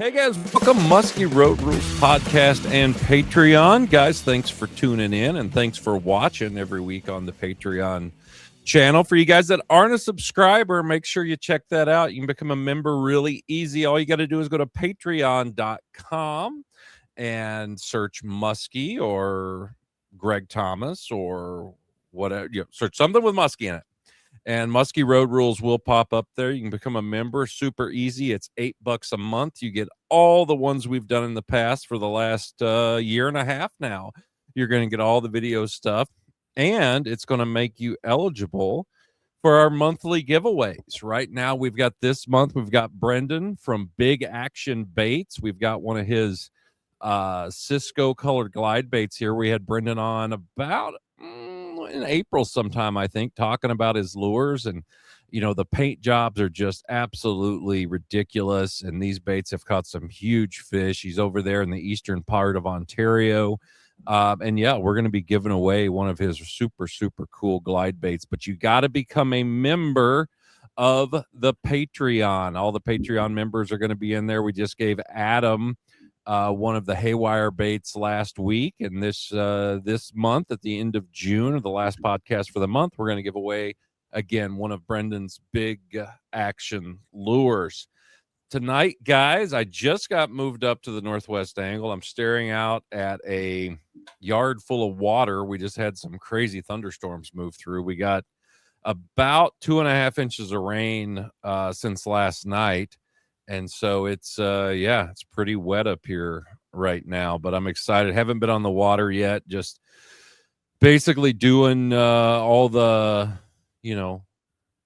Hey guys, welcome Muskie Road Rules podcast and Patreon. Guys, thanks for tuning in and thanks for watching every week on the Patreon channel. For you guys that aren't a subscriber, make sure you check that out. You can become a member really easy. All you got to do is go to patreon.com and search Muskie or Gregg Thomas or whatever. Search something with Muskie in it. And Muskie Road Rules will pop up there. You can become a member, super easy. It's $8 a month. You get all the ones we've done in the past for the last year and a half now. You're going to get all the video stuff, and it's going to make you eligible for our monthly giveaways. Right now, we've got this month, we've got Brendan from Big Action Baits. We've got one of his Cisco colored glide baits here. We had Brendan on about in April sometime, I think, talking about his lures, and the paint jobs are just absolutely ridiculous, and these baits have caught some huge fish. He's over there in the eastern part of Ontario, and yeah, we're going to be giving away one of his super cool glide baits, but you got to become a member of the Patreon. All the Patreon members are going to be in there. We just gave Adam one of the haywire baits last week, and this month at the end of June, of the last podcast for the month, we're going to give away again one of Brendan's Big Action lures. Tonight, guys, I just got moved up to the northwest angle. I'm staring out at a yard full of water. We just had some crazy thunderstorms move through. We got about 2.5 inches of rain since last night. And so it's pretty wet up here right now, but I'm excited. Haven't been on the water yet. Just basically doing all the,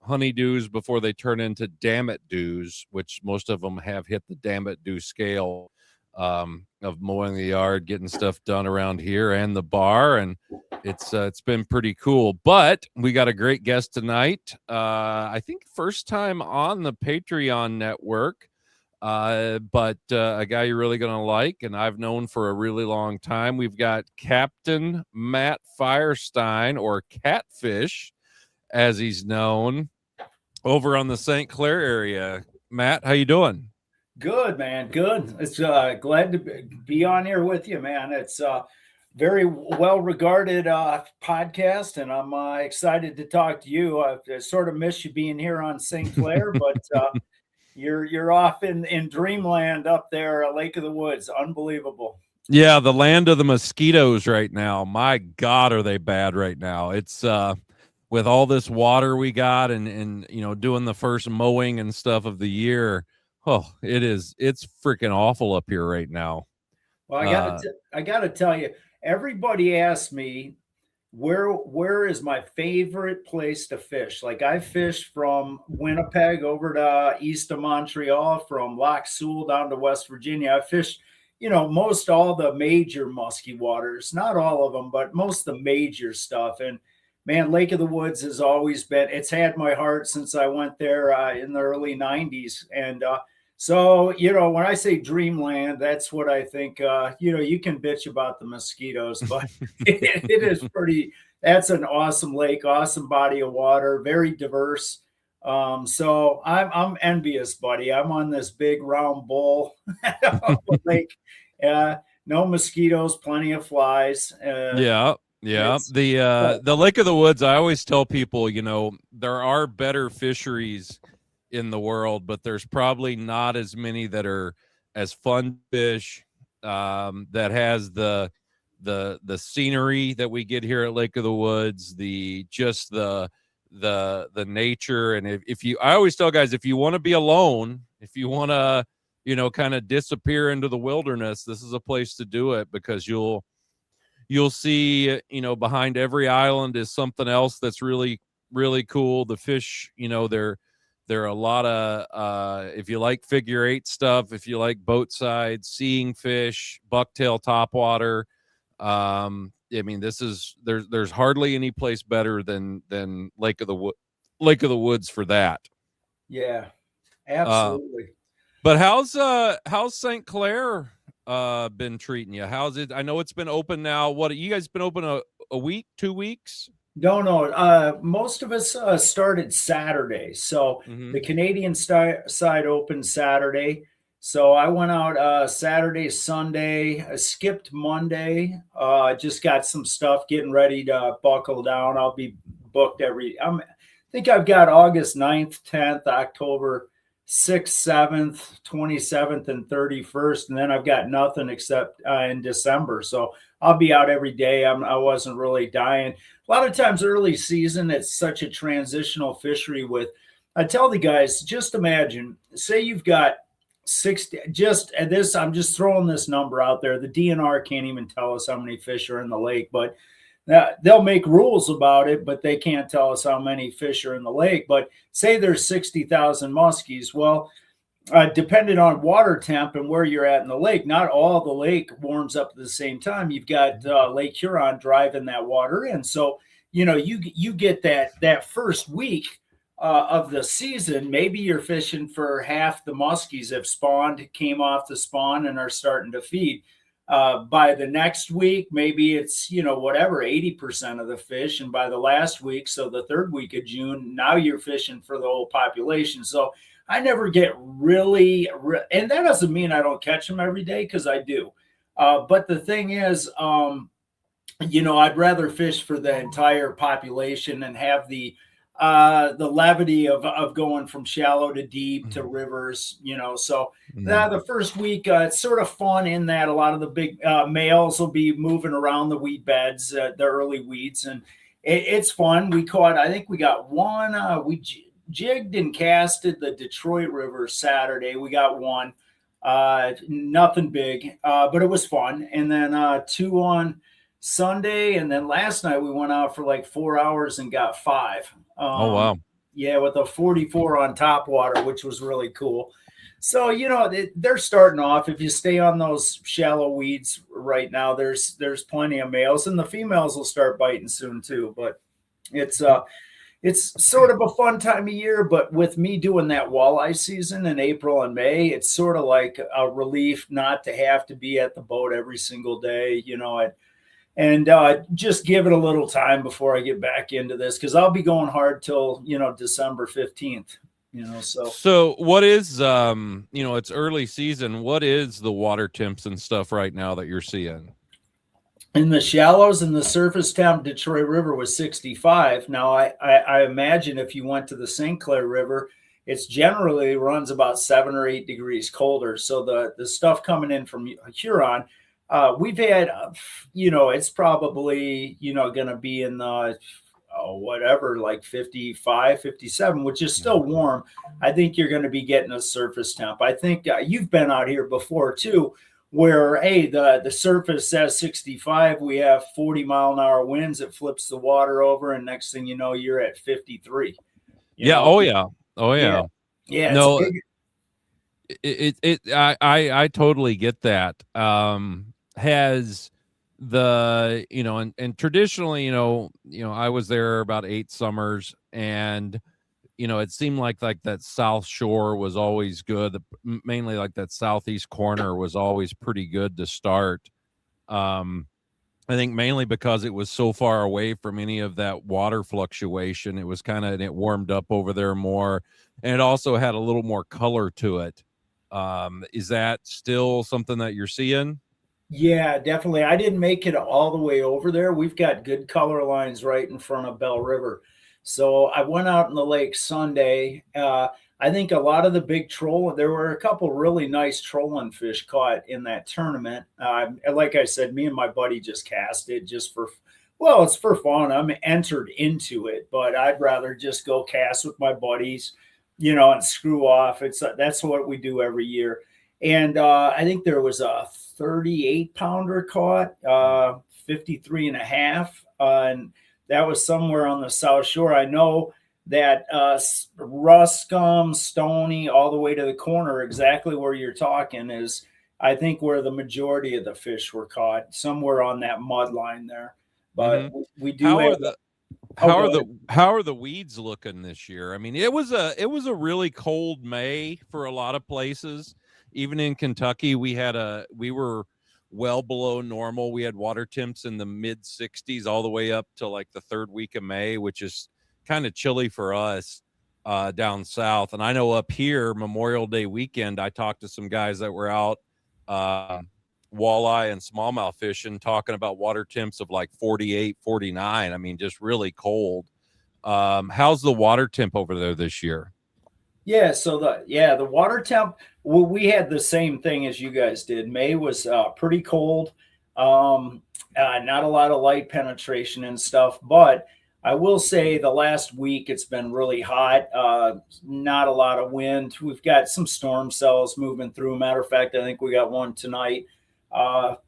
honeydews before they turn into damn it dews, which most of them have hit the damn it dew scale of mowing the yard, getting stuff done around here and the bar. And it's been pretty cool, but we got a great guest tonight. I think first time on the Patreon network, but a guy you're really gonna like, and I've known for a really long time. We've got Captain Matt Firestein, or Catfish as he's known, over on the St. Clair area. Matt, how you doing? Good, man. Good. It's glad to be on here with you, man. It's very well regarded podcast, and I'm excited to talk to you. I sort of miss you being here on St. Clair, but you're off in dreamland up there, Lake of the Woods. Unbelievable. Yeah, the land of the mosquitoes right now. My God, are they bad right now? It's with all this water we got, and doing the first mowing and stuff of the year. Oh, it's freaking awful up here right now. Well, I gotta tell you, everybody asks me where is my favorite place to fish. Like, I fished from Winnipeg over to east of Montreal, from Lac Seul down to West Virginia. I fished, most all the major musky waters, not all of them, but most of the major stuff. And man, Lake of the Woods has always been, it's had my heart since I went there in the early 90s. And so, when I say dreamland, that's what I think. You can bitch about the mosquitoes, but it is pretty, that's an awesome lake, awesome body of water, very diverse. So I'm envious, buddy. I'm on this big round bowl lake. No mosquitoes, plenty of flies. Yeah. The Lake of the Woods, I always tell people, there are better fisheries in the world, but there's probably not as many that are as fun fish, that has the scenery that we get here at Lake of the Woods, the nature. And I always tell guys, if you want to be alone, if you want to kind of disappear into the wilderness, this is a place to do it, because you'll see, behind every island is something else that's really, really cool. The fish, there are a lot of, if you like figure eight stuff, if you like boat side, seeing fish, bucktail topwater. There's hardly any place better than Lake of the Woods for that. Yeah, absolutely. But how's St. Clair been treating you? How's it? I know it's been open now. What, you guys been open a week, 2 weeks? No. Most of us started Saturday. So the Canadian side opened Saturday. So I went out Saturday, Sunday. I skipped Monday. Just got some stuff getting ready to buckle down. I'll be booked I think I've got August 9th, 10th, October 6th, 7th, 27th, and 31st. And then I've got nothing except in December. So I'll be out every day. I wasn't really dying. A lot of times early season, it's such a transitional fishery with, I tell the guys, just imagine, say you've got 60, just at this, I'm just throwing this number out there. The DNR can't even tell us how many fish are in the lake, but they'll make rules about it, but they can't tell us how many fish are in the lake. But say there's 60,000 muskies. Well, depending on water temp and where you're at in the lake, not all the lake warms up at the same time. You've got Lake Huron driving that water in, so you get that first week of the season. Maybe you're fishing for half the muskies have spawned, came off the spawn, and are starting to feed. By the next week, maybe it's whatever 80% of the fish, and by the last week, so the third week of June, now you're fishing for the whole population. So I never get really, and that doesn't mean I don't catch them every day, because I do. But the thing is, I'd rather fish for the entire population and have the levity of going from shallow to deep to rivers, So the first week, it's sort of fun in that a lot of the big males will be moving around the weed beds, the early weeds, and it's fun. I think we got one. We jigged and casted the Detroit River Saturday. We got one, nothing big, but it was fun. And then two on Sunday, and then last night we went out for like 4 hours and got five. Oh wow! Yeah, with a 44 on top water, which was really cool. So they're starting off. If you stay on those shallow weeds right now, there's plenty of males, and the females will start biting soon too. But it's sort of a fun time of year. But with me doing that walleye season in April and May, it's sort of like a relief not to have to be at the boat every single day. And just give it a little time before I get back into this, because I'll be going hard till December 15th. So what is it's early season. What is the water temps and stuff right now that you're seeing? In the shallows and the surface temp, Detroit River was 65. Now I imagine if you went to the St. Clair River, it's generally runs about 7 or 8 degrees colder. So the stuff coming in from Huron, we've had, it's probably, going to be in the, like 55, 57, which is still warm. I think you're going to be getting a surface temp. I think you've been out here before too, where, hey, the surface says 65. We have 40-mile-an-hour winds. It flips the water over, and next thing you know, you're at 53. Yeah. Oh yeah. Oh yeah. Yeah. No, I totally get that. Has the and traditionally I was there about 8 summers, and it seemed like that South Shore was always good, mainly like that southeast corner was always pretty good to start. I think mainly because it was so far away from any of that water fluctuation. It was it warmed up over there more, and it also had a little more color to it. Is that still something that you're seeing? Yeah, definitely. I didn't make it all the way over there. We've got good color lines right in front of Bell River. So I went out in the lake Sunday. I think a lot of the big there were a couple really nice trolling fish caught in that tournament. Like I said, me and my buddy just cast it just it's for fun. I'm entered into it, but I'd rather just go cast with my buddies, and screw off. That's what we do every year. And I think there was a 38-pounder caught, 53 and a half. And that was somewhere on the South Shore. I know that Ruscombe, Stony, all the way to the corner, exactly where you're talking, is, I think, where the majority of the fish were caught, somewhere on that mud line there. But we do how are the weeds looking this year? I mean, it was a really cold May for a lot of places. Even in Kentucky, we were well below normal. We had water temps in the mid 60s all the way up to like the third week of May, which is kind of chilly for us. down south. And I know up here, Memorial Day weekend, I talked to some guys that were out walleye and smallmouth fishing, talking about water temps of like 48, 49. I mean, just really cold. How's the water temp over there this year? Yeah, so the water temp, well, we had the same thing as you guys did. May was pretty cold, not a lot of light penetration and stuff, but I will say the last week it's been really hot. Not a lot of wind. We've got some storm cells moving through. Matter of fact, I think we got one tonight.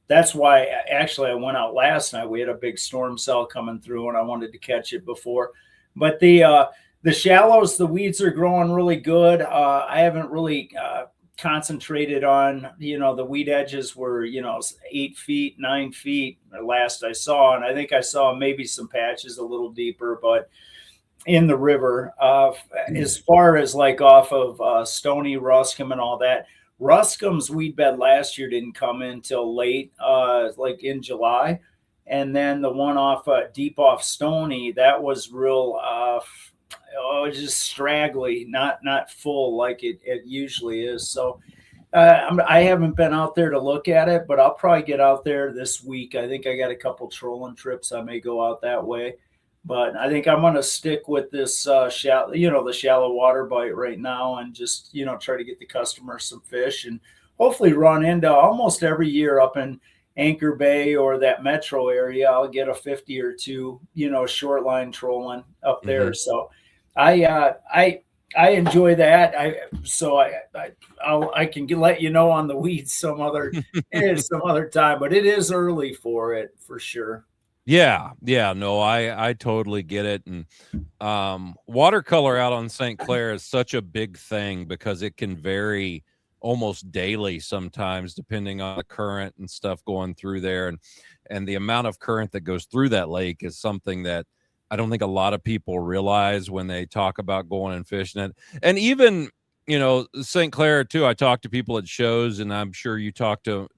That's why actually I went out last night. We had a big storm cell coming through, and I wanted to catch it before. But the shallows, the weeds are growing really good. I haven't really concentrated on, the weed edges were, 8 feet, 9 feet last I saw. And I think I saw maybe some patches a little deeper, but in the river, as far as like off of Stony, Ruscombe and all that, Ruscombe's weed bed last year didn't come in till late, like in July. And then the one off deep off Stony, that was real, just straggly, not full like it usually is. So I haven't been out there to look at it, but I'll probably get out there this week. I think I got a couple trolling trips. I may go out that way, but I think I'm going to stick with this shallow, the shallow water bite right now, and just try to get the customer some fish, and hopefully run into almost every year up in Anchor Bay or that metro area. I'll get a 50 or two, short line trolling up there. Mm-hmm. So I enjoy that. I can let you know on the weeds some other time, but it is early for it for sure. Yeah. No, I totally get it. And watercolor out on St. Clair is such a big thing because it can vary almost daily sometimes, depending on the current and stuff going through there. And the amount of current that goes through that lake is something that I don't think a lot of people realize when they talk about going and fishing it. And even, St. Clair too, I talk to people at shows, and I'm sure you talk to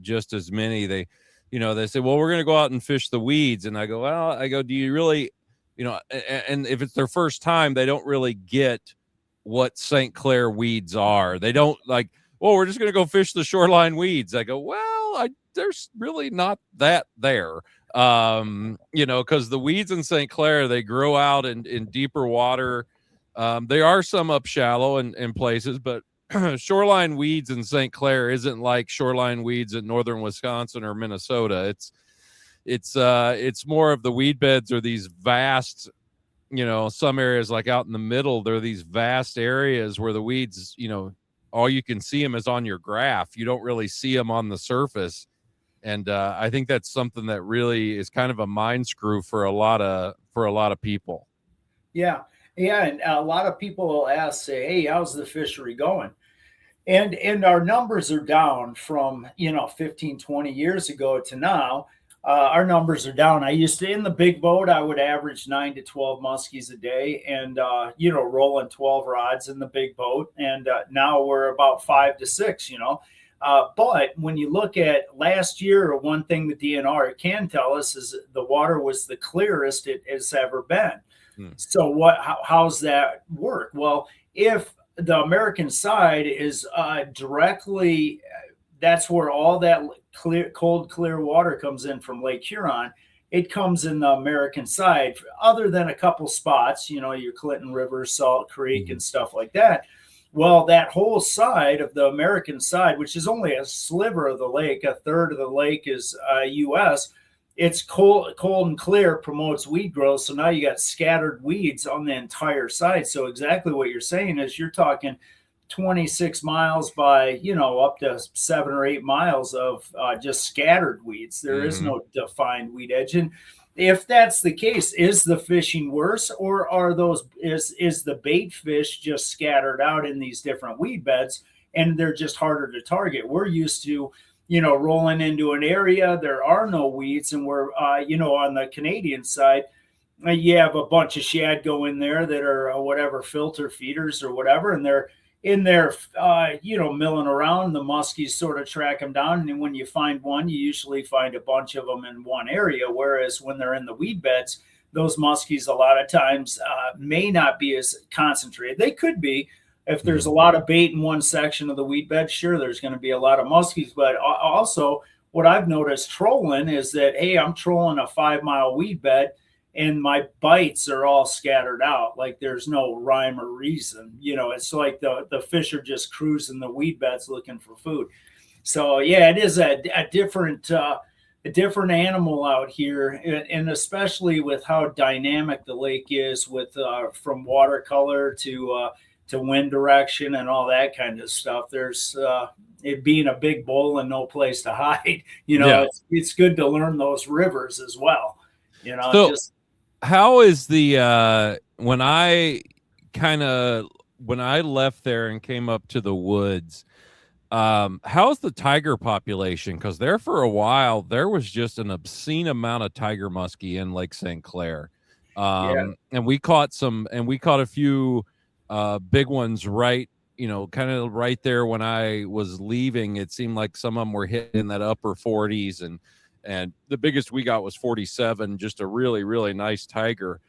just as many. They say, well, we're going to go out and fish the weeds. And I go, do you really, and if it's their first time, they don't really get what St. Clair weeds are. They don't like, oh, we're just going to go fish the shoreline weeds. I go, well, there's really not that there. Because the weeds in St. Clair, they grow out in deeper water. They are some up shallow in places, but shoreline weeds in St. Clair isn't like shoreline weeds in northern Wisconsin or Minnesota. It's more of the weed beds are these vast, some areas like out in the middle, there are these vast areas where the weeds, all you can see them is on your graph. You don't really see them on the surface. And I think that's something that really is kind of a mind screw for a lot of people. Yeah. And a lot of people will ask, say, hey, how's the fishery going? And our numbers are down from, 15, 20 years ago to now. Our numbers are down. I used to, in the big boat, I would average 9 to 12 muskies a day and, rolling 12 rods in the big boat. And now we're about 5 to 6, But when you look at last year, one thing the DNR can tell us is the water was the clearest it has ever been. So how's that work? Well, if the American side is directly, that's where all that cold, clear water comes in from Lake Huron. It comes in the American side, other than a couple spots, your Clinton River, Salt Creek, and stuff like that. Well, that whole side of the American side, which is only a sliver of the lake, a third of the lake is U.S., it's cold and clear, promotes weed growth. So now you got scattered weeds on the entire side. So exactly what you're saying is you're talking 26 miles by, up to 7 or 8 miles of just scattered weeds. There is no defined weed edge. And if that's the case, is the fishing worse, or is the bait fish just scattered out in these different weed beds and they're just harder to target? We're used to, rolling into an area, there are no weeds, and we're, on the Canadian side, you have a bunch of shad go in there that are whatever filter feeders or whatever, and they're in there, milling around. The muskies sort of track them down. And when you find one, you usually find a bunch of them in one area. Whereas when they're in the weed beds, those muskies a lot of times may not be as concentrated. They could be. If there's a lot of bait in one section of the weed bed, sure, there's going to be a lot of muskies. But also, what I've noticed trolling is that, hey, I'm trolling a 5-mile weed bed and my bites are all scattered out. Like there's no rhyme or reason. It's like the fish are just cruising the weed beds looking for food. So, yeah, it is a different animal out here. And especially with how dynamic the lake is with from watercolor to wind direction and all that kind of stuff. There's it being a big bowl and no place to hide. It's good to learn those rivers as well. So how is the when I left there and came up to the woods, how's the tiger population? Because there for a while there was just an obscene amount of tiger muskie in Lake St. Clair. And we caught a few big ones right, kind of right there when I was leaving. It seemed like some of them were hitting that upper 40s, and the biggest we got was 47, just a really, really nice tiger.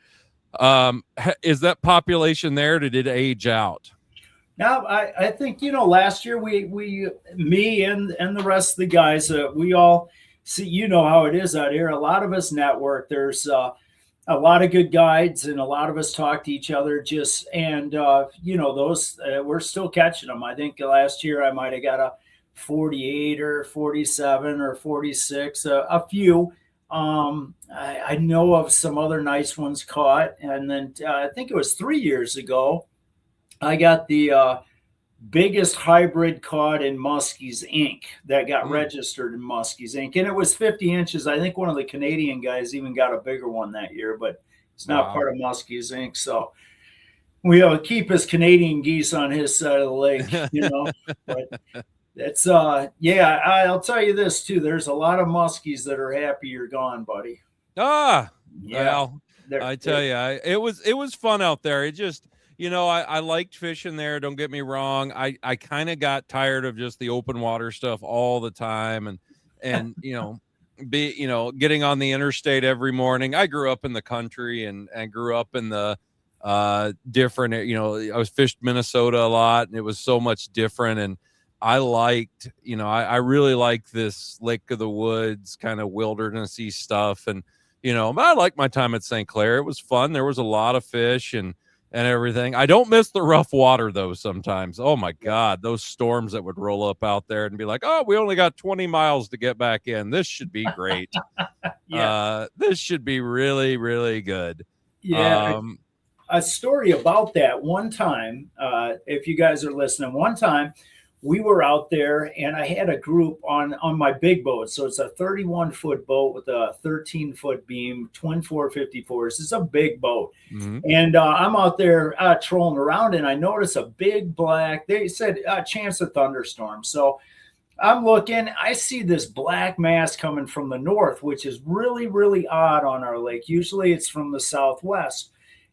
Is that population there? Did it age out? Now, I think, last year me and the rest of the guys, we all see, how it is out here. A lot of us network. There's a lot of good guides, and a lot of us talk to each other. Those we're still catching them. I think last year I might have got a 48 or 47 or 46, a few. I know of some other nice ones caught, and then I think it was 3 years ago, I got the biggest hybrid caught in Muskies Inc. that got registered in Muskies Inc. And it was 50 inches. I think one of the Canadian guys even got a bigger one that year, but it's not part of Muskies Inc. So we keep his Canadian geese on his side of the lake, But it's I'll tell you this too. There's a lot of muskies that are happy you're gone, buddy. Well, I tell you, it was fun out there. It just, I liked fishing there. Don't get me wrong. I kind of got tired of just the open water stuff all the time, and getting on the interstate every morning. I grew up in the country and grew up in the different. I was fished Minnesota a lot, and it was so much different. And I liked, I really like this Lake of the Woods kind of wildernessy stuff. And, I liked my time at St. Clair. It was fun. There was a lot of fish and everything. I don't miss the rough water though. Sometimes, oh my God, those storms that would roll up out there and be like, oh, we only got 20 miles to get back in. This should be great. This should be really, really good. Yeah. A story about that one time, if you guys are listening, one time we were out there and I had a group on my big boat. So it's a 31-foot boat with a 13-foot beam, twin 454s. It's a big boat. Mm-hmm. And I'm out there trolling around, and I notice a big black, they said chance of thunderstorm. So I'm looking, I see this black mass coming from the north, which is really, really odd on our lake. Usually it's from the southwest.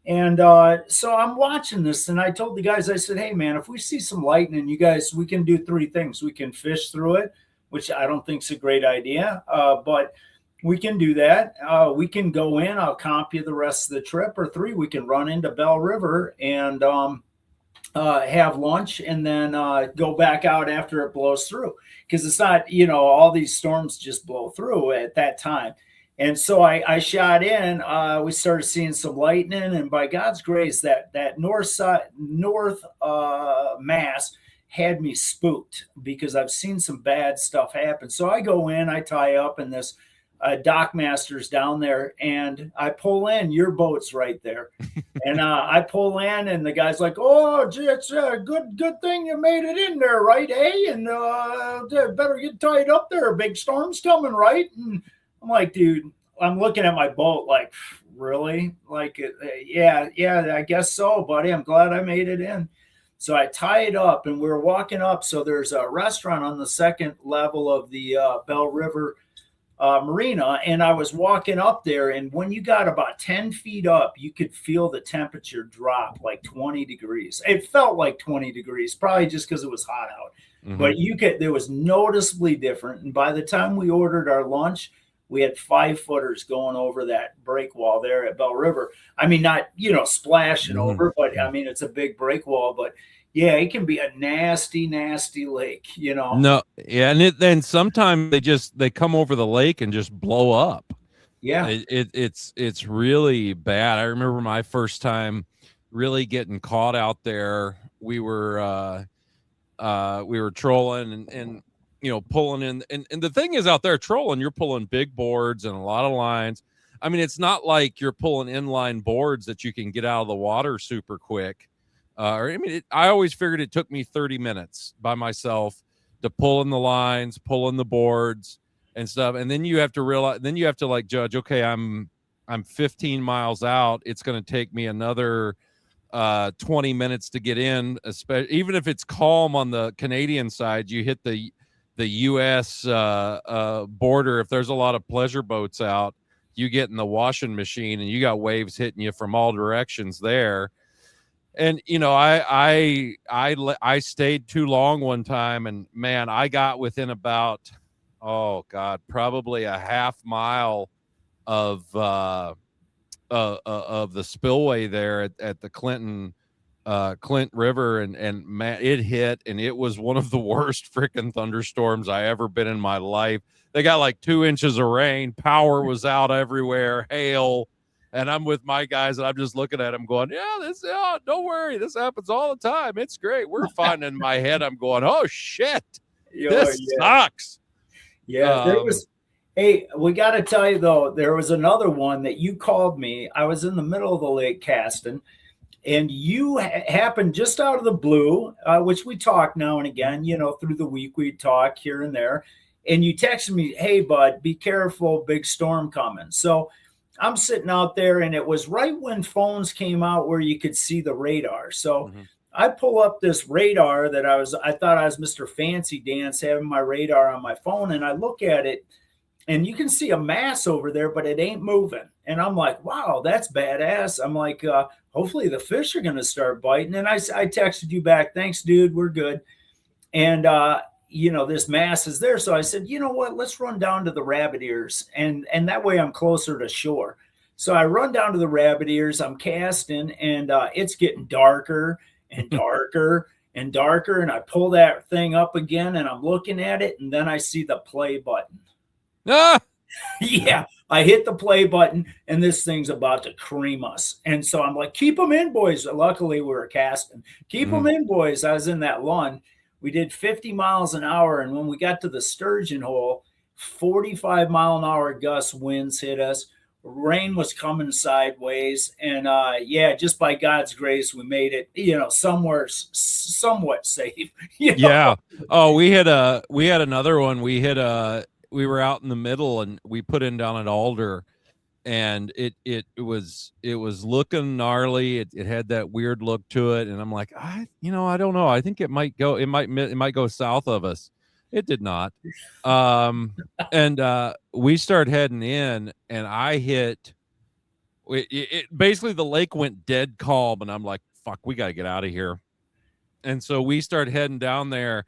And so I'm watching this, and I told the guys, I said, hey, man, if we see some lightning, you guys, we can do 3 things. We can fish through it, which I don't think is a great idea, but we can do that. We can go in. I'll comp you the rest of the trip. Or 3, we can run into Bell River and have lunch and then go back out after it blows through. Because it's not, all these storms just blow through at that time. And so I shot in, we started seeing some lightning, and by God's grace, that north mass had me spooked because I've seen some bad stuff happen. So I go in, I tie up, and this dock master's down there, and I pull in, your boat's right there. And I pull in, and the guy's like, oh, gee, it's a good thing you made it in there, right, hey? And better get tied up there, a big storm's coming, right? And I'm like, dude, I'm looking at my boat like, really? Like, yeah, I guess so, buddy. I'm glad I made it in. So I tie it up, and we're walking up. So there's a restaurant on the second level of the Bell River Marina. And I was walking up there, and when you got about 10 feet up, you could feel the temperature drop like 20 degrees. It felt like 20 degrees, probably just because it was hot out. Mm-hmm. But there was noticeably different. And by the time we ordered our lunch, we had 5-footers going over that break wall there at Bell River. I mean, not, splashing over, but I mean, it's a big break wall, but yeah, it can be a nasty, nasty lake, No, yeah, and then sometimes they come over the lake and just blow up. Yeah. It's really bad. I remember my first time really getting caught out there. We were trolling and pulling in, and the thing is, out there trolling, you're pulling big boards and a lot of lines. I mean, it's not like you're pulling inline boards that you can get out of the water super quick. I always figured it took me 30 minutes by myself to pull in the lines, pull in the boards and stuff. And then you have to realize, then you have to like judge, okay, I'm 15 miles out. It's going to take me another 20 minutes to get in, especially even if it's calm on the Canadian side. You hit the US border. If there's a lot of pleasure boats out, you get in the washing machine and you got waves hitting you from all directions there. And I stayed too long one time, and man, I got within about, oh God, probably a half mile of the spillway there at the Clint River, and man, it hit, and it was one of the worst freaking thunderstorms I ever been in my life. They got like 2 inches of rain, power was out everywhere, hail. And I'm with my guys, and I'm just looking at them going, don't worry. This happens all the time. It's great. We're fine. In my head, I'm going, oh, shit. This sucks. Yeah. There was, hey, we got to tell you, though, there was another one that you called me. I was in the middle of the lake casting, and you happened just out of the blue, which we talk now and again, through the week we talk here and there. And you texted me, hey, bud, be careful, big storm coming. So I'm sitting out there, and it was right when phones came out where you could see the radar. So I pull up this radar that I thought I was Mr. Fancy Dance having my radar on my phone, and I look at it, and you can see a mass over there, but it ain't moving. And I'm like, wow, that's badass. I'm like, hopefully the fish are going to start biting. And I texted you back, thanks, dude, we're good. And this mass is there. So I said, you know what, let's run down to the rabbit ears. And that way I'm closer to shore. So I run down to the rabbit ears, I'm casting, and it's getting darker and darker and darker. And I pull that thing up again, and I'm looking at it. And then I see the play button. Yeah, I hit the play button, and this thing's about to cream us. And so I'm like, keep them in, boys. Luckily, we were casting. Keep them in, boys. I was in that lawn. We did 50 miles an hour, and when we got to the sturgeon hole, 45-mile-an-hour gust winds hit us. Rain was coming sideways, and just by God's grace, we made it, somewhat safe. Yeah. Oh, we had another one. We were out in the middle, and we put in down an alder, and it was looking gnarly. It had that weird look to it, and I'm like, I don't know. I think it might go south of us. It did not. And we start heading in, and I hit it. Basically, the lake went dead calm, and I'm like, fuck, we got to get out of here. And so we start heading down there,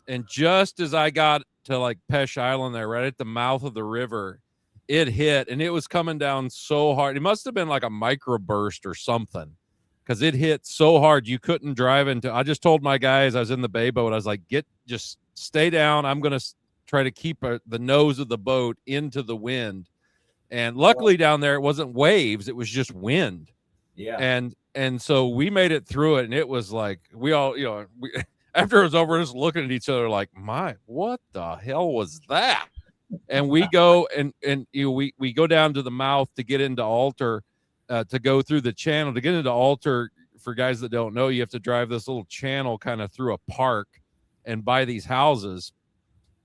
and just as I got to like Pesh Island there, right at the mouth of the river, it hit, and it was coming down so hard. It must have been like a microburst or something, because it hit so hard you couldn't drive into. I just told my guys, I was in the bay boat, I was like, just stay down. I'm going to try to keep the nose of the boat into the wind. And luckily down there, it wasn't waves, it was just wind. Yeah. And so we made it through it, and it was like, we all, after it was over, just looking at each other like, what the hell was that? And we go and we go down to the mouth to get into Alter, to go through the channel. To get into Alter, for guys that don't know, you have to drive this little channel kind of through a park and by these houses.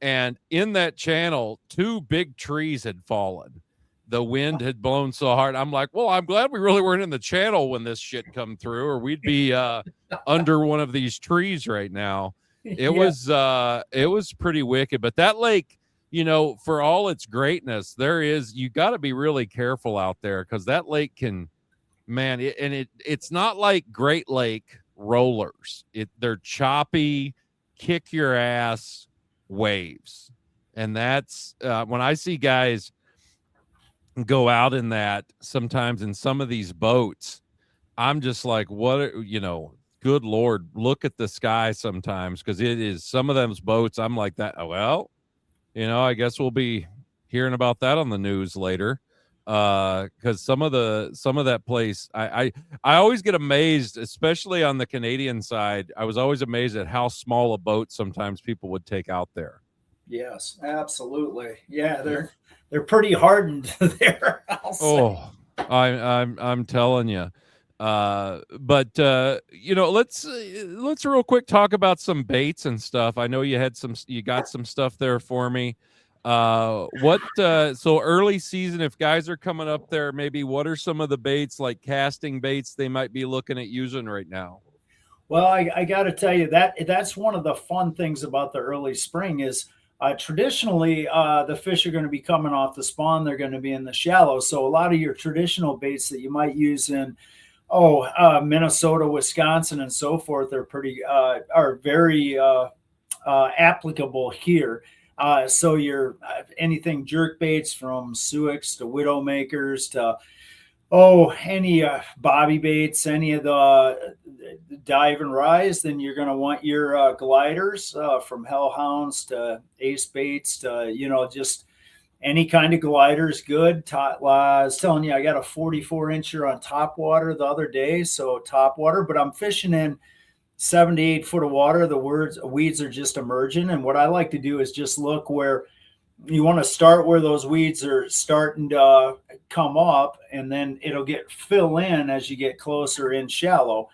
And in that channel, 2 big trees had fallen. The wind had blown so hard. I'm like, well, I'm glad we really weren't in the channel when this shit come through, or we'd be under one of these trees right now. It was pretty wicked. But that lake, for all its greatness, you got to be really careful out there, because that lake can, man, it's not like Great Lake rollers. They're choppy, kick your ass waves. And that's when I see guys, go out in that sometimes in some of these boats, I'm just like, what, good Lord, look at the sky sometimes. Cause it is some of those boats. I'm like that. Well, I guess we'll be hearing about that on the news later. Cause some of that place, I always get amazed, especially on the Canadian side. I was always amazed at how small a boat sometimes people would take out there. Yes, absolutely. Yeah, they're pretty hardened there, I'll say. Oh, I'm telling you. But let's real quick talk about some baits and stuff. I know you got some stuff there for me. So early season, if guys are coming up there, maybe what are some of the baits, like casting baits, they might be looking at using right now? Well, I got to tell you that's one of the fun things about the early spring is traditionally the fish are going to be coming off the spawn. They're going to be in the shallow. So a lot of your traditional baits that you might use in Minnesota, Wisconsin, and so forth are very applicable here. So your anything jerk baits from Suix to Widowmakers to any bobby baits, any of the dive and rise, then you're going to want your gliders from hellhounds to ace baits to just any kind of glider is good. I was telling you, I got a 44 incher on top water the other day, so top water, but I'm fishing in 7 to 8 foot of water. The weeds are just emerging, and what I like to do is just look where you want to start where those weeds are starting to come up, and then it'll fill in as you get closer in shallow.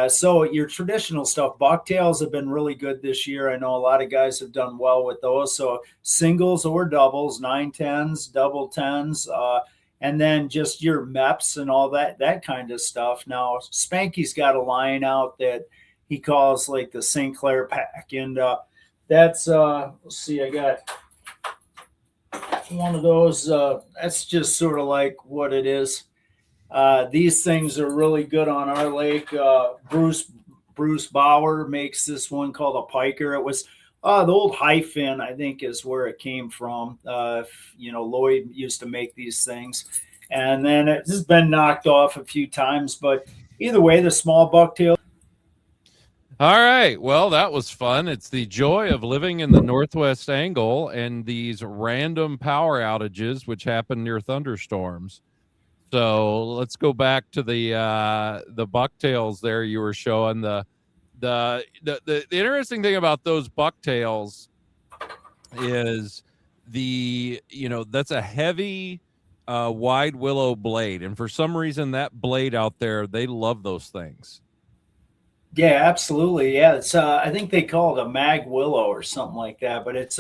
So your traditional stuff, bucktails have been really good this year. I know a lot of guys have done well with those. So singles or doubles, 9-10s, double tens, and then just your MEPs and all that kind of stuff. Now Spanky's got a line out that he calls like the St. Clair pack, and that's let's see, I got one of those. That's just sort of like what it is. These things are really good on our lake. Bruce Bauer makes this one called a piker. It was the old hyphen, I think, is where it came from. Lloyd used to make these things, and then it's just been knocked off a few times. But either way, the small bucktail. All right. Well, that was fun. It's the joy of living in the Northwest Angle and these random power outages, which happen near thunderstorms. So let's go back to the bucktails there you were showing. The interesting thing about those bucktails is that's a heavy wide willow blade, and for some reason that blade out there, they love those things. Yeah, absolutely. Yeah, it's I think they call it a mag willow or something like that, but it's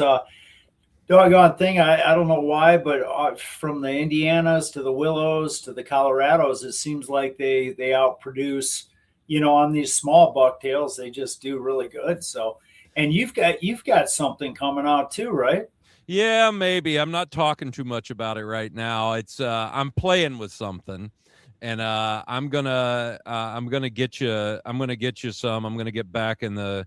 doggone thing. I don't know why, but from the Indianas to the Willows to the Colorados, it seems like they outproduce, on these small bucktails. They just do really good. So, and you've got something coming out too, right? Yeah, maybe. I'm not talking too much about it right now. It's I'm playing with something, and I'm gonna get you. I'm gonna get you some. I'm gonna get back in the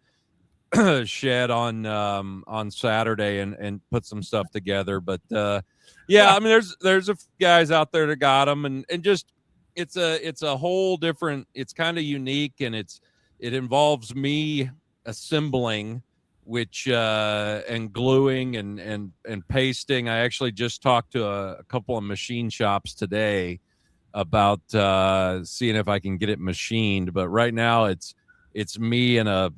shed on Saturday and put some stuff together. But yeah, I mean, there's a few guys out there that got them, and just it's a whole different. It's kind of unique, and it involves me assembling, which and gluing and pasting. I actually just talked to a couple of machine shops today about seeing if I can get it machined. But right now it's me and a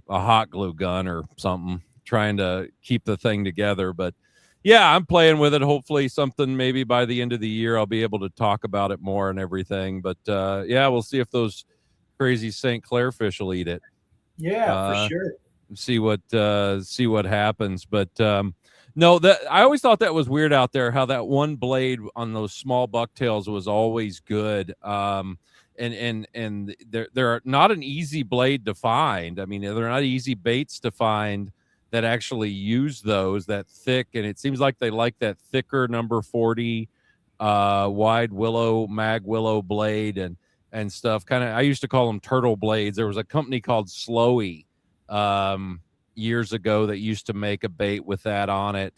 hot glue gun or something trying to keep the thing together. But yeah, I'm playing with it. Hopefully something maybe by the end of the year I'll be able to talk about it more and everything. But yeah, we'll see if those crazy St. Clair fish will eat it. Yeah, for sure. See what happens. But no, that I always thought that was weird out there, how that one blade on those small bucktails was always good. And they're not an easy blade to find. I mean, they're not easy baits to find that actually use those that thick, and it seems like they like that thicker number 40 wide mag willow blade and stuff. Kind of, I used to call them turtle blades. There was a company called Slowy years ago that used to make a bait with that on it.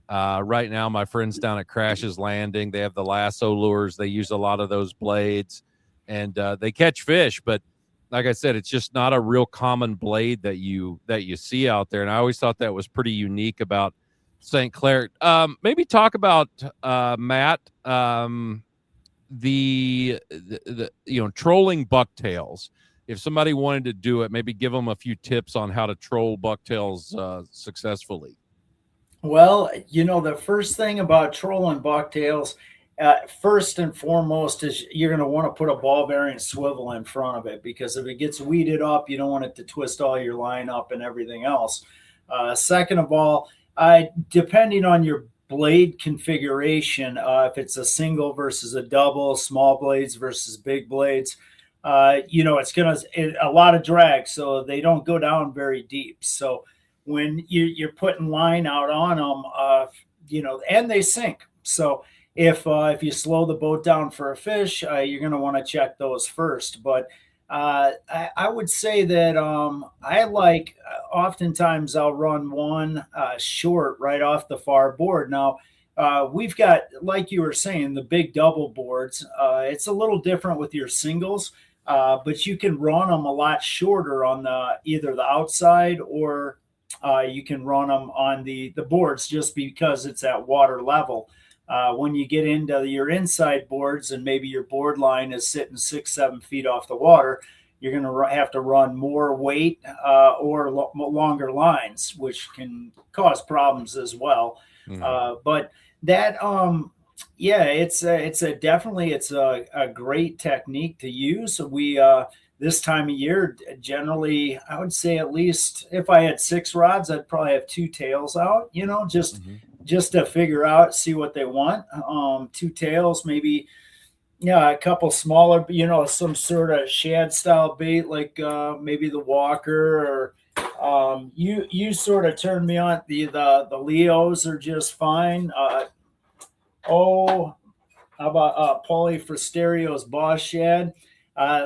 Right now, my friends down at Crash's Landing, they have the lasso lures. They use a lot of those blades, and they catch fish. But like I said, it's just not a real common blade that you see out there. And I always thought that was pretty unique about St. Clair. Maybe talk about Matt, the trolling bucktails. If somebody wanted to do it, maybe give them a few tips on how to troll bucktails successfully. Well, the first thing about trolling bucktails, first and foremost, is you're going to want to put a ball bearing swivel in front of it, because if it gets weeded up, you don't want it to twist all your line up and everything else. Second of all, depending on your blade configuration, if it's a single versus a double, small blades versus big blades, it's going to a lot of drag, so they don't go down very deep. So when you're putting line out on them, and they sink. So if you slow the boat down for a fish, you're going to want to check those first. But I would say that I like, oftentimes I'll run one short right off the far board. Now, we've got, like you were saying, the big double boards. It's a little different with your singles, but you can run them a lot shorter on either the outside, or you can run them on the boards, just because it's at water level. When you get into your inside boards and maybe your board line is sitting 6-7 feet off the water, you're going to have to run more weight or longer lines, which can cause problems as well. But that, it's definitely a great technique to use. We this time of year, generally, I would say, at least if I had 6 rods, I'd probably have 2 tails out, just to figure out, see what they want. 2 tails, maybe, a couple smaller, some sort of shad style bait, like maybe the Walker, or you sort of turned me on. The Leos are just fine. How about Polyfristerio's Boss Shad?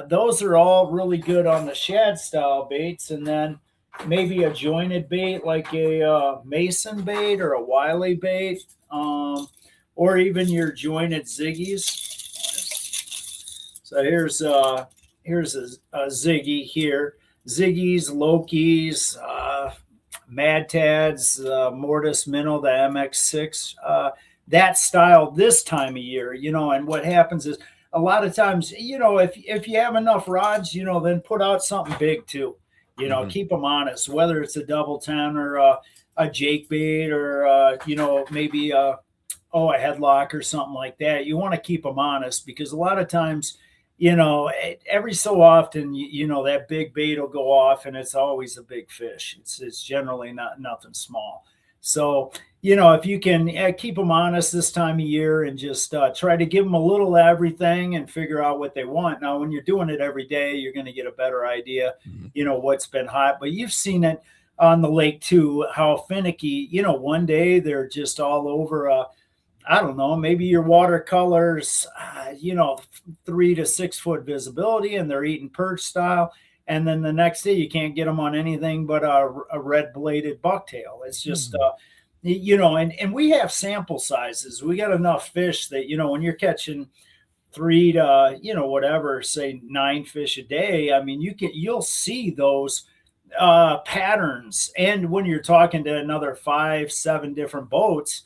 Those are all really good on the shad style baits. And then maybe a jointed bait, like a Mason bait or a Wiley bait, or even your jointed Ziggies. So here's a Ziggy here. Ziggies, Loki's, Mad Tads, Mortis Minnow, the MX6, that style this time of year, and what happens is, a lot of times, if you have enough rods, then put out something big too. Keep them honest, whether it's a double 10 or a Jake bait, or maybe a headlock or something like that. You want to keep them honest, because a lot of times, every so often, that big bait will go off, and it's always a big fish. It's generally nothing small. So, if you can keep them honest this time of year, and just try to give them a little everything and figure out what they want. Now, when you're doing it every day, you're going to get a better idea, what's been hot. But you've seen it on the lake too, how finicky, one day they're just all over, I don't know, maybe your watercolors, 3 to 6 foot visibility, and they're eating perch style. And then the next day you can't get them on anything but a red bladed bucktail. It's just, and we have sample sizes. We got enough fish that, when you're catching 3 to, say 9 fish a day, I mean, you'll see those patterns. And when you're talking to another 5-7 different boats,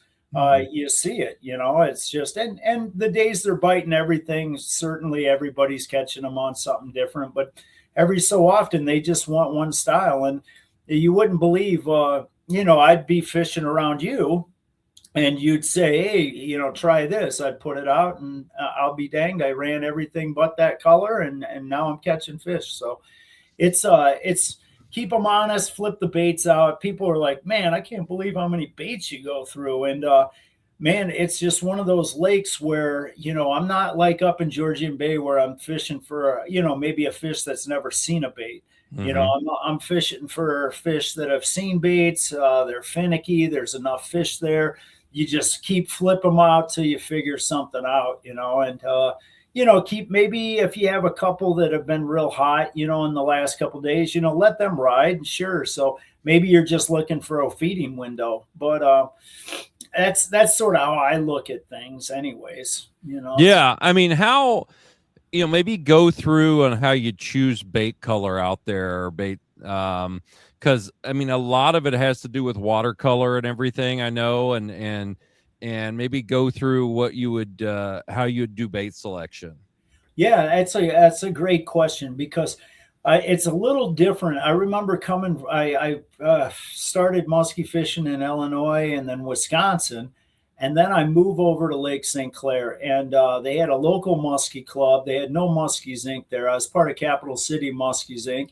you see it, it's just, and the days they're biting everything, certainly everybody's catching them on something different, but every so often they just want one style. And you wouldn't believe, I'd be fishing around you and you'd say, hey, try this. I'd put it out, and I'll be danged, I ran everything but that color, and now I'm catching fish. So it's keep them honest, flip the baits out. People are like, man, I can't believe how many baits you go through. And man, it's just one of those lakes where, I'm not like up in Georgian Bay where I'm fishing for, maybe a fish that's never seen a bait. I'm fishing for fish that have seen baits. They're finicky. There's enough fish there. You just keep flipping them out till you figure something out, and, keep, maybe if you have a couple that have been real hot, in the last couple of days, let them ride. Sure. So maybe you're just looking for a feeding window, but, that's sort of how I look at things anyways, you know. Yeah. I mean, how, maybe go through on how you choose bait color out there, or bait, because I mean, a lot of it has to do with watercolor and everything, I know, and maybe go through what you would, how you would do bait selection. Yeah, that's a great question because it's a little different. I remember I started muskie fishing in Illinois and then Wisconsin, and then I moved over to Lake St. Clair, and they had a local muskie club. They had no Muskies Inc. there. I was part of Capital City Muskies Inc.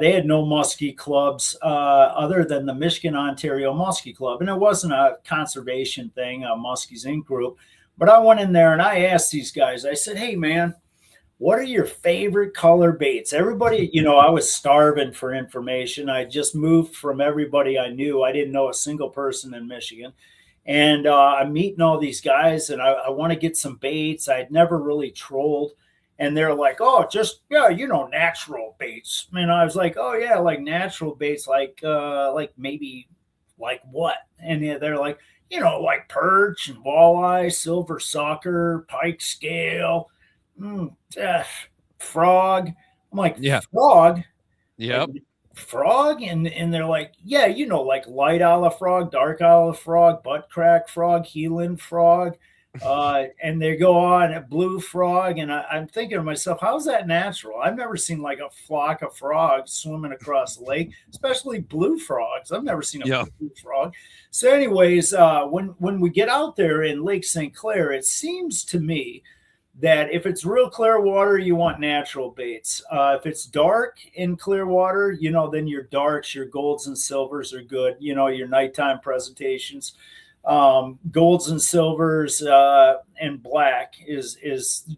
They had no muskie clubs other than the Michigan Ontario Muskie Club, and it wasn't a conservation thing, a Muskies Inc. group. But I went in there and I asked these guys, I said, hey, man, what are your favorite color baits? Everybody, I was starving for information. I just moved from everybody I knew. I didn't know a single person in Michigan. And I'm meeting all these guys and I want to get some baits. I'd never really trolled. And they're like, oh, just, yeah, natural baits. And I was like, oh, yeah, like natural baits, like maybe like what? And they're like, like perch and walleye, silver sucker, pike scale, frog. I'm like, Yeah. Frog? Yep. Like, frog? And they're like, yeah, like light olive frog, dark olive frog, butt crack frog, Heelan frog. And they go on a blue frog. And I'm thinking to myself, how's that natural? I've never seen like a flock of frogs swimming across the lake, especially blue frogs. I've never seen a blue frog. So anyways, when we get out there in Lake St. Clair, it seems to me that if it's real clear water, you want natural baits. If it's dark in clear water, then your darks, your golds and silvers are good. Your nighttime presentations. Golds and silvers and black is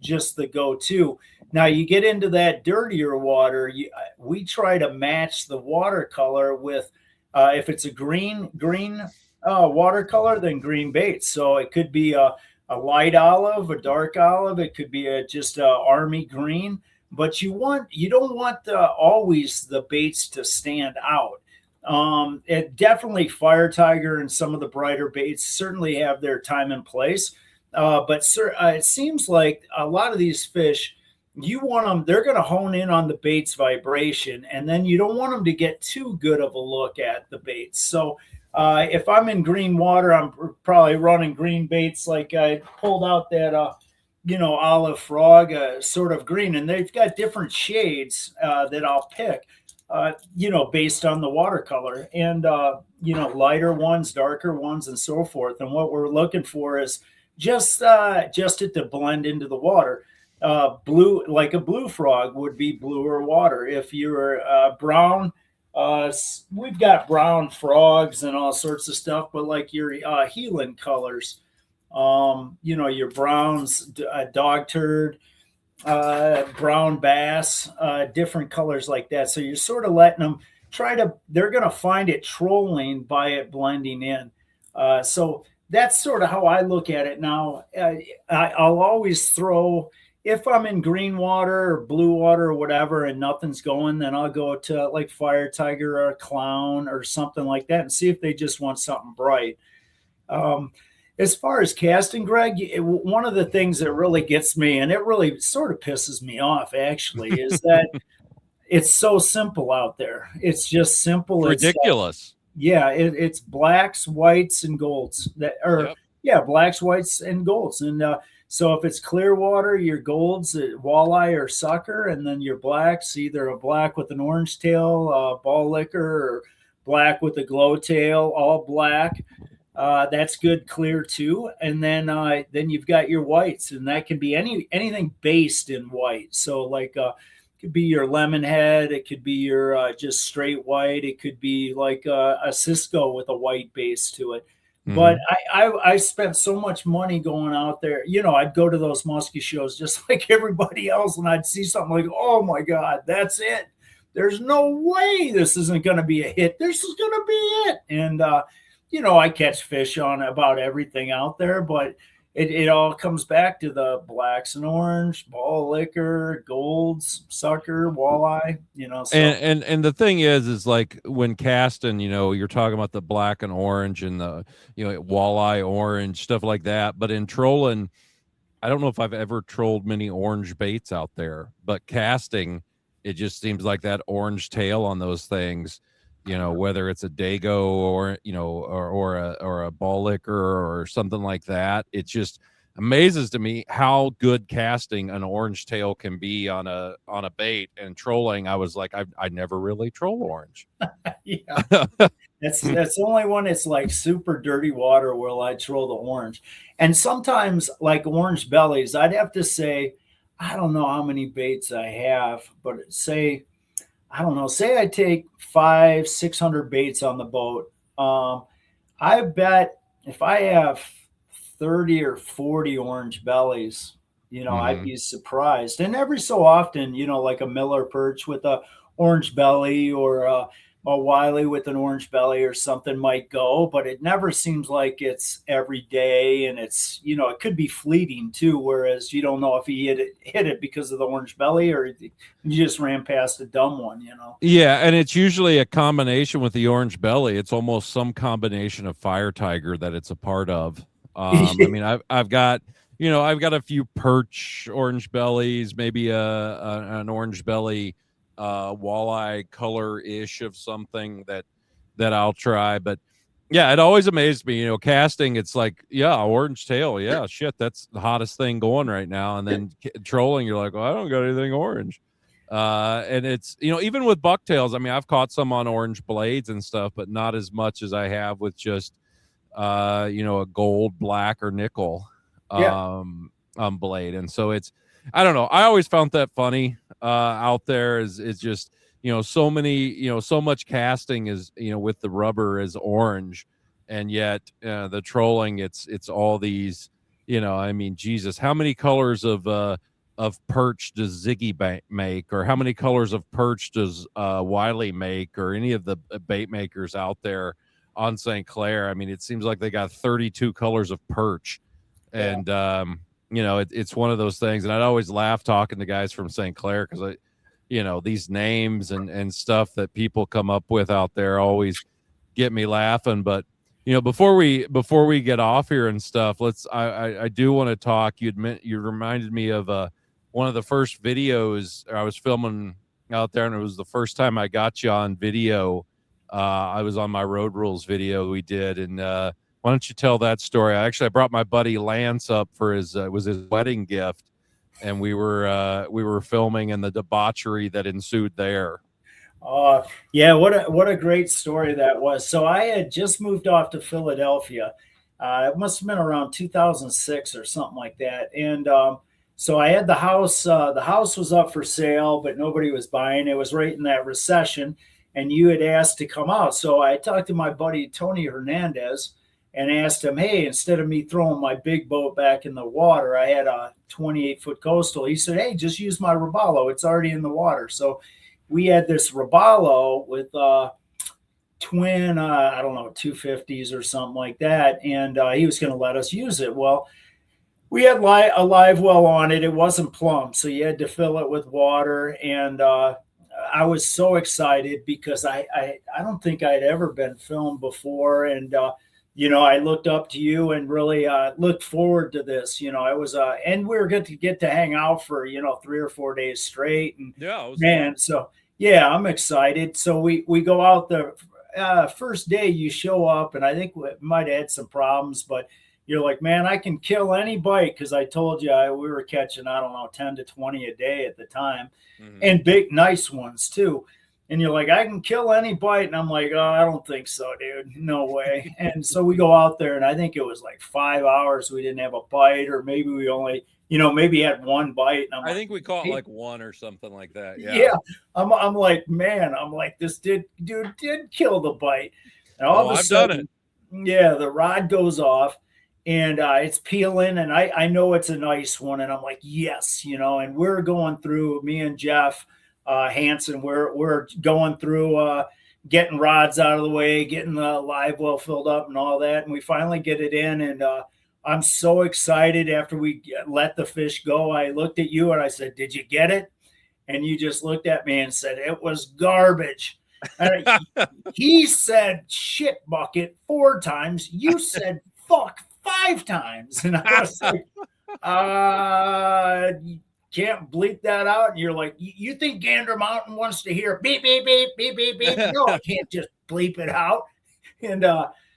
just the go-to. Now you get into that dirtier water, we try to match the watercolor with if it's a green watercolor, then green baits. So it could be a light olive, a dark olive, it could be just a army green, but you don't want always the baits to stand out. It definitely Fire Tiger and some of the brighter baits certainly have their time and place. But it seems like a lot of these fish, you want them, they're going to hone in on the bait's vibration, and then you don't want them to get too good of a look at the baits. So if I'm in green water, I'm probably running green baits. Like I pulled out that, olive frog, sort of green, and they've got different shades that I'll pick. Based on the watercolor and, lighter ones, darker ones, and so forth. And what we're looking for is just it to blend into the water. Blue, like a blue frog would be bluer water. If you're brown, we've got brown frogs and all sorts of stuff, but like your Heelan colors, your browns, dog turd, brown bass, different colors like that. So you're sort of letting them they're going to find it trolling by it blending in. So that's sort of how I look at it now. I'll always throw, if I'm in green water or blue water or whatever and nothing's going, then I'll go to like Fire Tiger or a Clown or something like that and see if they just want something bright. As far as casting, Greg, one of the things that really gets me, and it really sort of pisses me off, actually, is that it's so simple out there. It's just simple. Ridiculous. It's blacks, whites, and golds. Blacks, whites, and golds. And so if it's clear water, your golds, walleye or sucker, and then your blacks, either a black with an orange tail, ball liquor, or black with a glow tail, all black. That's good clear too. And then you've got your whites, and that can be anything based in white. So like it could be your lemon head, it could be your just straight white, it could be like a Cisco with a white base to it. Mm-hmm. But I spent so much money going out there. I'd go to those muskie shows just like everybody else, and I'd see something like, oh my God, that's it. There's no way this isn't going to be a hit. This is going to be it. And I catch fish on about everything out there, but it all comes back to the blacks and orange, ball liquor, golds, sucker, walleye, so And the thing is like when casting, you're talking about the black and orange and the walleye orange stuff like that. But in trolling, I don't know if I've ever trolled many orange baits out there, but casting, it just seems like that orange tail on those things, whether it's a dago or or a ball liquor or something like that. It just amazes to me how good casting an orange tail can be on a bait. And trolling, I was like, I never really troll orange. yeah. That's the only one. It's like super dirty water where I troll the orange. And sometimes like orange bellies, I'd have to say, I don't know how many baits I have, but say, I don't know, say I take 500-600 baits on the boat. I bet if I have 30 or 40 orange bellies, I'd be surprised. And every so often, like a Miller perch with a orange belly or a Wiley with an orange belly or something might go, but it never seems like it's every day. And it's, it could be fleeting too. Whereas you don't know if he hit it because of the orange belly or you just ran past a dumb one, Yeah, and it's usually a combination with the orange belly. It's almost some combination of fire tiger that it's a part of. I mean, I've got I've got a few perch orange bellies, maybe an orange belly walleye color ish of something that I'll try. But yeah, it always amazed me, casting. It's like, yeah, orange tail. Yeah, shit, that's the hottest thing going right now. And then trolling, you're like, well, I don't got anything orange. And it's, even with bucktails, I mean, I've caught some on orange blades and stuff, but not as much as I have with just, a gold, black, or nickel Yeah. blade. And so it's, I don't know. I always found that funny out there is just, so many, so much casting is, with the rubber is orange. And yet the trolling, it's all these, I mean, Jesus, how many colors of perch does Ziggy make, or how many colors of perch does Wiley make, or any of the bait makers out there on St. Clair? I mean, it seems like they got 32 colors of perch. And it's one of those things. And I'd always laugh talking to guys from St. Clair because these names and stuff that people come up with out there always get me laughing. But before we get off here and stuff, I do want to talk. You reminded me of one of the first videos I was filming out there, and it was the first time I got you on video. I was on my Road Rules video we did, and why don't you tell that story? I brought my buddy Lance up for his was his wedding gift, and we were filming and the debauchery that ensued there. Yeah, what a great story that was. So I had just moved off to Philadelphia. It must have been around 2006 or something like that. And so I had the house. The house was up for sale, but nobody was buying. It was right in that recession, and you had asked to come out. So I talked to my buddy Tony Hernandez and asked him, hey, instead of me throwing my big boat back in the water, I had a 28-foot coastal. He said, hey, just use my Robalo. It's already in the water. So we had this Robalo with twin, I don't know, 250s or something like that. And he was going to let us use it. Well, we had a live well on it. It wasn't plumb, so you had to fill it with water. And I was so excited because I don't think I'd ever been filmed before. And, I looked up to you and really looked forward to this. I was, and we were good to get to hang out for, 3 or 4 days straight. And Yeah, it was man, fun. so yeah, I'm excited. So we go out the first day you show up, and I think we might have had some problems, but you're like, man, I can kill any bite because I told you we were catching, I don't know, 10 to 20 a day at the time, and big, nice ones too. And you're like, I can kill any bite. And I'm like, oh, I don't think so, dude. No way. And so we go out there, and I think it was like 5 hours we didn't have a bite, or maybe we only, maybe had one bite. And I think we caught like one or something like that. Yeah. I'm like, man, this dude did kill the bite. And all of a sudden, yeah, the rod goes off, and it's peeling, and I know it's a nice one. And I'm like, yes, and we're going through, me and Jeff Hansen, we're going through getting rods out of the way, getting the live well filled up and all that. And we finally get it in, and I'm so excited after we let the fish go. I looked at you and I said, "Did you get it?" And you just looked at me and said, "It was garbage." And he said shit bucket 4 times. You said fuck 5 times. And I was like, you can't bleep that out. And you're like, you think Gander Mountain wants to hear beep, beep, beep, beep, beep, beep? No, I can't just bleep it out. And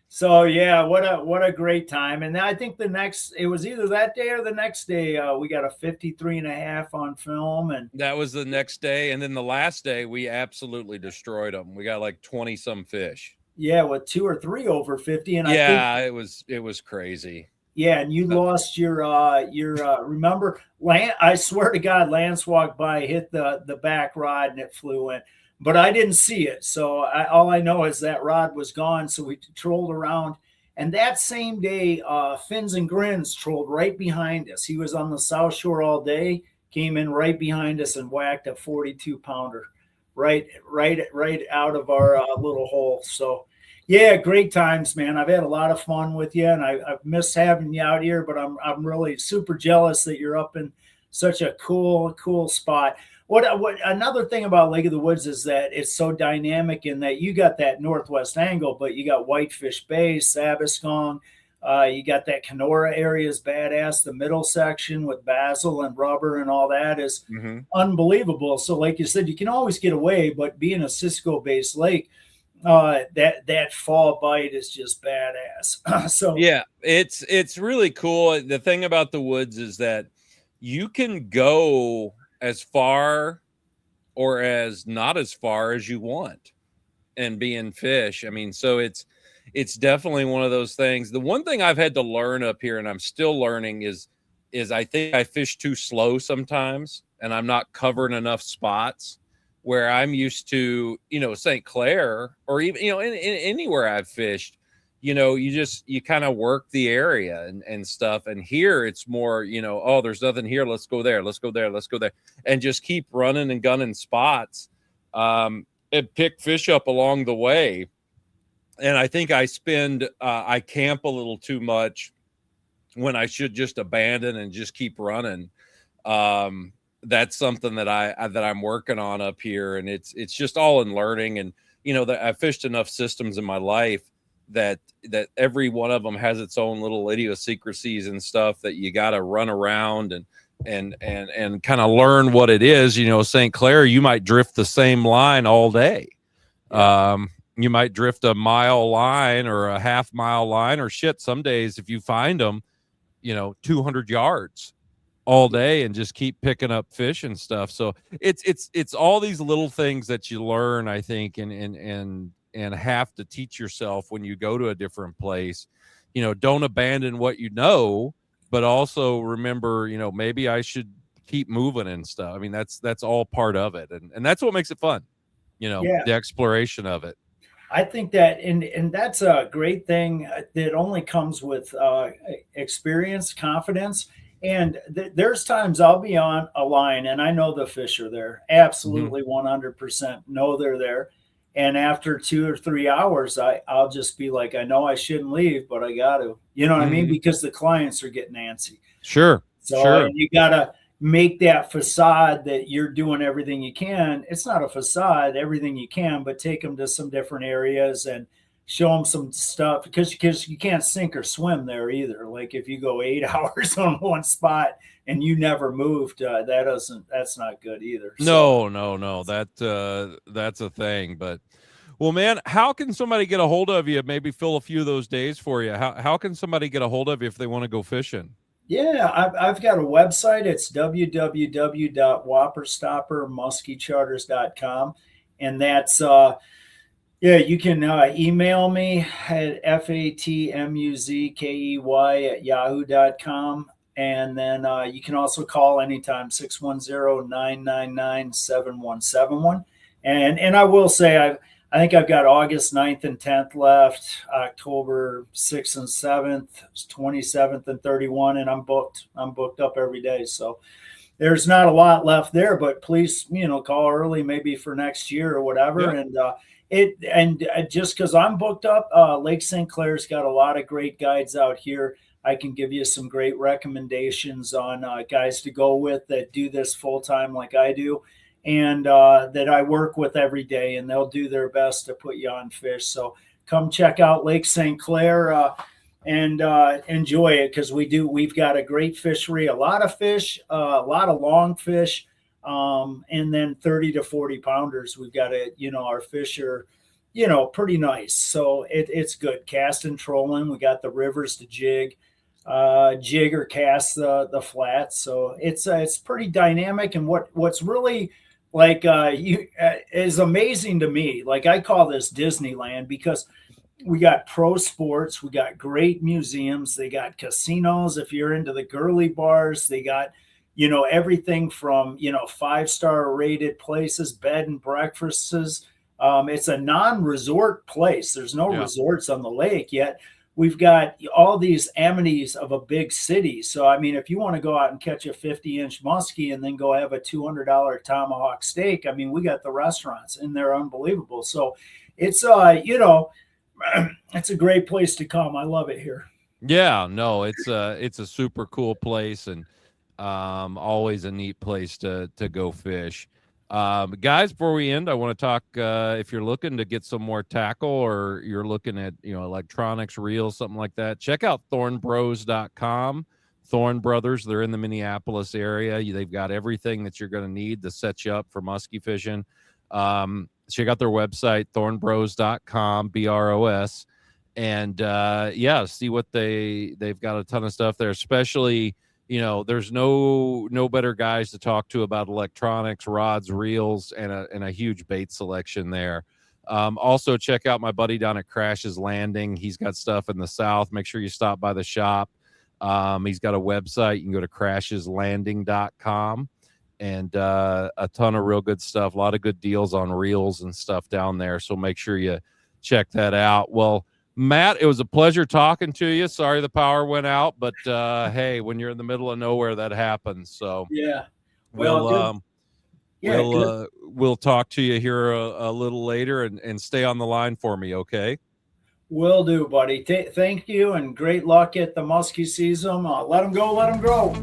so yeah, what a great time. And I think it was either that day or the next day, we got a 53.5 on film. And that was the next day. And then the last day we absolutely destroyed them. We got like 20 some fish. Yeah, with 2 or 3 over 50. And yeah, I think it was crazy. Yeah, and you lost your remember, I swear to God, Lance walked by, hit the back rod, and it flew in. But I didn't see it. So all I know is that rod was gone. So we trolled around. And that same day, Fins and Grins trolled right behind us. He was on the South Shore all day, came in right behind us and whacked a 42-pounder right out of our little hole. So yeah, great times, man. I've had a lot of fun with you, and I've missed having you out here, but I'm really super jealous that you're up in such a cool spot. What another thing about Lake of the Woods is that it's so dynamic in that you got that northwest angle, but you got Whitefish Bay, Sabaskong, you got that Kenora area is badass. The middle section with Basil and Rubber and all that is unbelievable. So like you said, you can always get away, but being a Cisco-based lake, that fall bite is just badass. So yeah, it's really cool. The thing about the woods is that you can go as far or as not as far as you want and be in fish. I mean, so it's definitely one of those things. The one thing I've had to learn up here, and I'm still learning, is I think I fish too slow sometimes, and I'm not covering enough spots where I'm used to, St. Clair or even, in anywhere I've fished, you kind of work the area and stuff. And here it's more, oh, there's nothing here. Let's go there. Let's go there. Let's go there. And just keep running and gunning spots and pick fish up along the way. And I think I camp a little too much when I should just abandon and just keep running. That's something that I'm working on up here, and it's just all in learning. And that I've fished enough systems in my life that every one of them has its own little idiosyncrasies and stuff that you got to run around and kind of learn what it is. St. Clair, you might drift the same line all day. Yeah. You might drift a mile line or a half-mile line, or shit, some days if you find them, 200 yards all day and just keep picking up fish and stuff. So it's all these little things that you learn, I think, and have to teach yourself when you go to a different place. Don't abandon what but also remember, maybe I should keep moving and stuff. I mean, that's all part of it. And that's what makes it fun, the exploration of it. I think that, and that's a great thing that only comes with experience, confidence. And there's times I'll be on a line and I know the fish are there. Absolutely 100% know they're there. And after 2 or 3 hours, I'll just be like, I know I shouldn't leave, but I got to, what I mean? Because the clients are getting antsy. Sure. So you got to make that facade that you're doing everything you can. It's not a facade, everything you can, but take them to some different areas and show them some stuff, because you can't sink or swim there either. Like if you go 8 hours on one spot and you never moved, that's not good either. So. No. That's a thing. But well, man, how can somebody get a hold of you? Maybe fill a few of those days for you. How can somebody get a hold of you if they want to go fishing? Yeah, I've got a website. It's www.whopperstoppermuskiecharters.com. And that's, you can email me at fatmuzkey@yahoo.com. And then you can also call anytime, 610-999-7171. And I will say, I think I've got August 9th and 10th left, October 6th and 7th, 27th and 31, and I'm booked up every day. So there's not a lot left there, but please, call early, maybe for next year or whatever. Yeah. And just because I'm booked up, Lake St. Clair's got a lot of great guides out here. I can give you some great recommendations on guys to go with that do this full time like I do, and that I work with every day, and they'll do their best to put you on fish. So come check out Lake St. Clair. And enjoy it, because we've got a great fishery, a lot of fish, a lot of long fish, and then 30 to 40 pounders. We've got our fish are, pretty nice. So it's good cast and trolling. We got the rivers to jig or cast the flats. So it's pretty dynamic. And what's really is amazing to me, like I call this Disneyland, because we got pro sports, we got great museums, they got casinos if you're into the girly bars, they got everything from 5-star rated places, bed and breakfasts. It's a non-resort place. There's no resorts on the lake yet. We've got all these amenities of a big city. So I mean, if you want to go out and catch a 50-inch muskie and then go have a $200 tomahawk steak, I mean, we got the restaurants and they're unbelievable. So it's it's a great place to come. I love it here. Yeah, no, it's a super cool place, and always a neat place to go fish. Guys, before we end, I want to talk, if you're looking to get some more tackle, or you're looking at electronics, reels, something like that, check out thornbros.com. Thorn Brothers, they're in the Minneapolis area. They've got everything that you're going to need to set you up for muskie fishing. Check out their website, thornbros.com, BROS, and see what they've got. A ton of stuff there, especially there's no better guys to talk to about electronics, rods, reels, and a huge bait selection there. Also check out my buddy down at Crash's Landing. He's got stuff in the South. Make sure you stop by the shop. He's got a website. You can go to crasheslanding.com. And a ton of real good stuff, a lot of good deals on reels and stuff down there. So make sure you check that out. Well, Matt, it was a pleasure talking to you. Sorry the power went out, but hey, when you're in the middle of nowhere, that happens. So yeah, we'll talk to you here a little later, and stay on the line for me, okay? Will do, buddy. Thank you, and great luck at the muskie season. Let them go, let them grow.